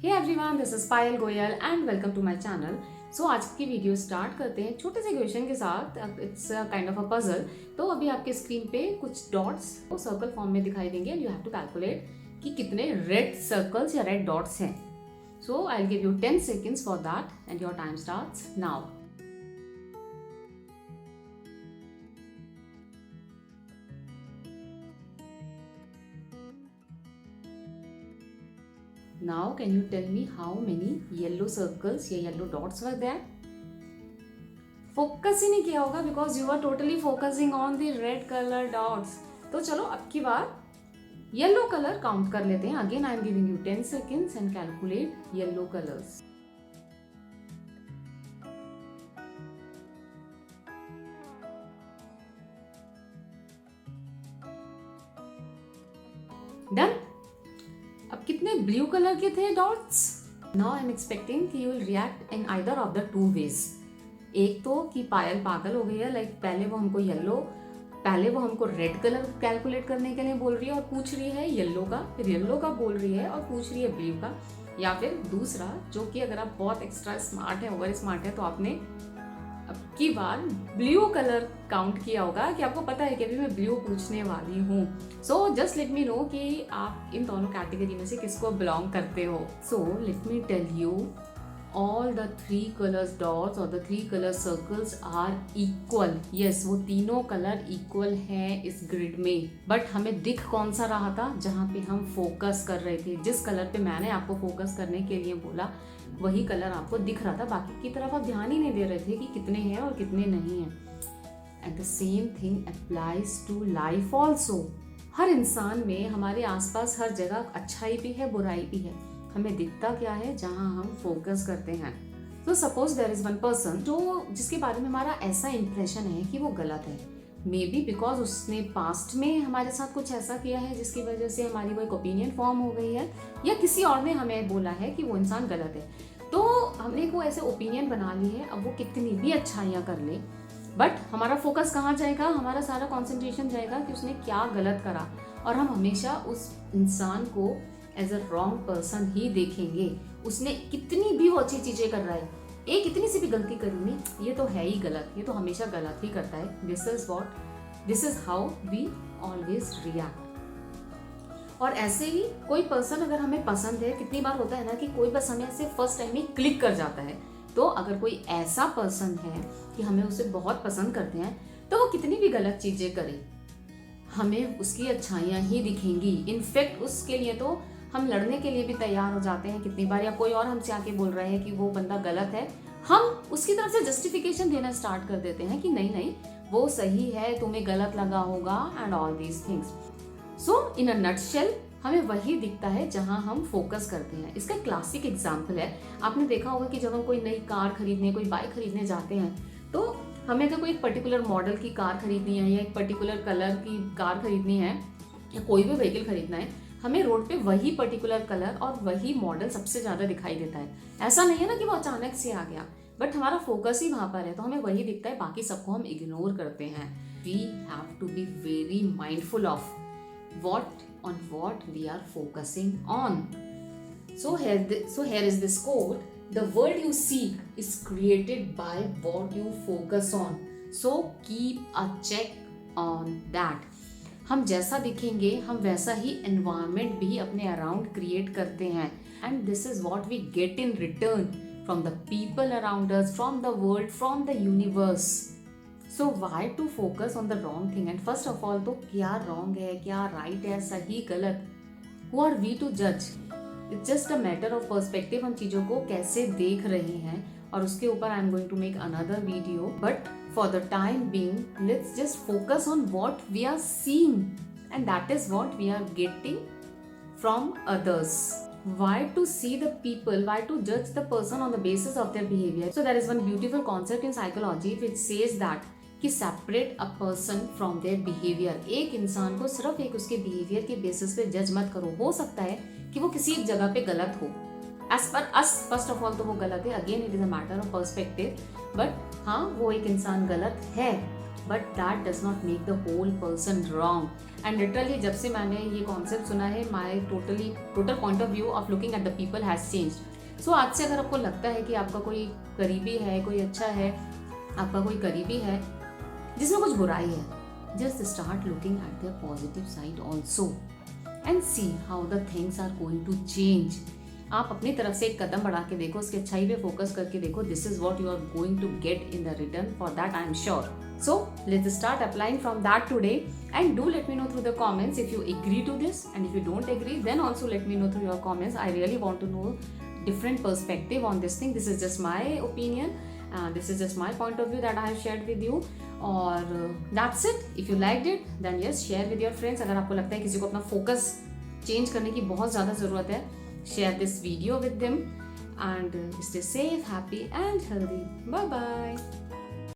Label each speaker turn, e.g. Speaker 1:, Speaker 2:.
Speaker 1: Hey everyone, this is Payal Goyal and welcome to my channel. So आज की video start करते हैं छोटे से क्वेश्चन के साथ। It's kind of a puzzle. तो अभी आपके स्क्रीन पे कुछ डॉट्स वो सर्कल फॉर्म में दिखाई देंगे and you have to calculate कि कितने रेड सर्कल्स या रेड डॉट्स हैं। So I will give you 10 seconds for that and your time starts now. Now can you tell me how many yellow circles या yellow dots were there? Focus ही नहीं किया होगा because you are totally focusing on the red colour dots. तो चलो अब की बार yellow colour count कर लेते हैं। Again I am giving you 10 seconds and calculate yellow colours. Done. अब कितने ब्लू कलर के थे dots? Now I am expecting कि you will react in either of the two ways. एक तो कि पायल पागल हो गई है, लाइक पहले वो हमको रेड कलर कैलकुलेट करने के लिए बोल रही है और पूछ रही है येलो का, फिर येलो का बोल रही है और पूछ रही है ब्लू का। या फिर दूसरा जो कि अगर आप बहुत एक्स्ट्रा स्मार्ट है, ओवर स्मार्ट है, तो आपने अब की बार ब्लू कलर काउंट किया होगा कि आपको पता है कि अभी मैं ब्लू पूछने वाली हूँ। So just let me know कि आप इन दोनों कैटेगरी में से किसको बिलोंग करते हो। So let me tell you, all the 3 colors dots और the 3 color circles are equal। yes, वो तीनों कलर इक्वल हैं इस ग्रिड में। बट हमें दिख कौन सा रहा था? जहाँ पे हम फोकस कर रहे थे, जिस कलर पे मैंने आपको फोकस करने के लिए बोला वही कलर आपको दिख रहा था। बाकी की तरफ आप ध्यान ही नहीं दे रहे थे कि कितने हैं और कितने नहीं हैं। And the same thing applies to life also. हर इंसान में, हमारे आसपास हर जगह अच्छाई भी है, बुराई भी है। हमें दिखता क्या है? जहाँ हम फोकस करते हैं। तो suppose there is one person जिसके बारे में हमारा ऐसा इंप्रेशन है कि वो गलत है। मे बी बिकॉज उसने पास्ट में हमारे साथ कुछ ऐसा किया है जिसकी वजह से हमारी वो एक ओपिनियन फॉर्म हो गई है, या किसी और ने हमें बोला है कि वो इंसान गलत है। तो हमने को ऐसे ओपिनियन बना ली है। अब वो कितनी भी अच्छाइयाँ कर ले, बट हमारा फोकस कहाँ जाएगा? हमारा सारा कॉन्सेंट्रेशन जाएगा कि उसने क्या गलत करा, और हम हमेशा उस इंसान को एज अ रॉन्ग पर्सन ही देखेंगे। उसने कितनी भी वो अच्छी चीजें कर रहा है, एक इतनी सी भी गलती करी नहीं, ये तो है ही गलत, ये तो हमेशा गलत ही करता है। This is how we always react. और ऐसे ही कोई पर्सन अगर हमें पसंद है, कितनी बार होता है ना कि कोई बस हमें ऐसे फर्स्ट टाइम में क्लिक कर जाता है। तो अगर कोई ऐसा पर्सन है कि हमें उसे बहुत पसंद करते हैं, तो वो कितनी भी गलत चीजें करे, हमें उसकी अच्छाइयाँ ही दिखेंगी। इनफैक्ट उसके लिए तो हम लड़ने के लिए भी तैयार हो जाते हैं कितनी बार। या कोई और हमसे आके बोल रहा है कि वो बंदा गलत है, हम उसकी तरफ से जस्टिफिकेशन देना स्टार्ट कर देते हैं कि नहीं नहीं वो सही है, तुम्हें गलत लगा होगा and all these things. So in a nutshell हमें वही दिखता है जहां हम फोकस करते हैं। इसका क्लासिक एग्जाम्पल है, आपने देखा होगा कि जब हम कोई नई कार खरीदने, कोई बाइक खरीदने जाते हैं, तो हमें अगर कोई एक पर्टिकुलर मॉडल की कार खरीदनी है या एक पर्टिकुलर कलर की कार खरीदनी है या कोई भी व्हीकल खरीदना है, हमें रोड पे वही पर्टिकुलर कलर और वही मॉडल सबसे ज्यादा दिखाई देता है। ऐसा नहीं है ना कि वो अचानक से आ गया, बट हमारा फोकस ही वहां पर है, तो हमें वही दिखता है, बाकी सबको हम इग्नोर करते हैं। We have to be very mindful of what we are focusing on. So here is this quote: the world you seek is created by what you focus on. So keep a check on that. हम जैसा दिखेंगे हम वैसा ही environment भी अपने around create करते हैं, and this is what we get in return from the people around us, from the world, from the universe. So why to focus on the wrong thing? And first of all, तो क्या wrong है, क्या right है, सही गलत, who are we to जज? It's just a matter of perspective. हम चीजों को कैसे देख रहे हैं, और उसके ऊपर I am going to make another video. But for the time being let's just focus on what we are seeing, and that is what we are getting from others. Why to see the people? Why to judge the person on the basis of their behavior? So there is one beautiful concept in psychology which says that कि separate a person from their behaviour. एक इंसान को सिर्फ एक उसके behaviour के basis पे जज मत करो। हो सकता है कि वो किसी एक जगह पे गलत हो, as per us first of all तो वो गलत है। Again it is a matter of perspective, but हाँ वो एक इंसान गलत है। But that does not make the whole person wrong. And literally जब से मैंने ये कॉन्सेप्ट सुना है, my total point of view of looking at the people has changed. So आज से अगर आपको लगता है कि आपका कोई करीबी है, कोई अच्छा है, आपका कोई करीबी है जिसमें कुछ बुराई है, just start looking at the positive side also and see how the things are going to change. आप अपनी तरफ से एक कदम बढ़ा के देखो, उसकी अच्छाई पे फोकस करके देखो, this is what you are going to get in the return, for that I am sure. So let's start applying from that today, and do let me know through the comments if you agree to this, and if you don't agree then also let me know through your comments. I really want to know different perspective on this thing. This is just my opinion, this is just my point of view that I have shared with you, और that's it. If you liked it then yes, share with your friends. अगर आपको लगता है किसी को अपना focus change करने की बहुत ज़्यादा ज़रूरत है, share this video with them, and stay safe, happy and healthy. Bye bye.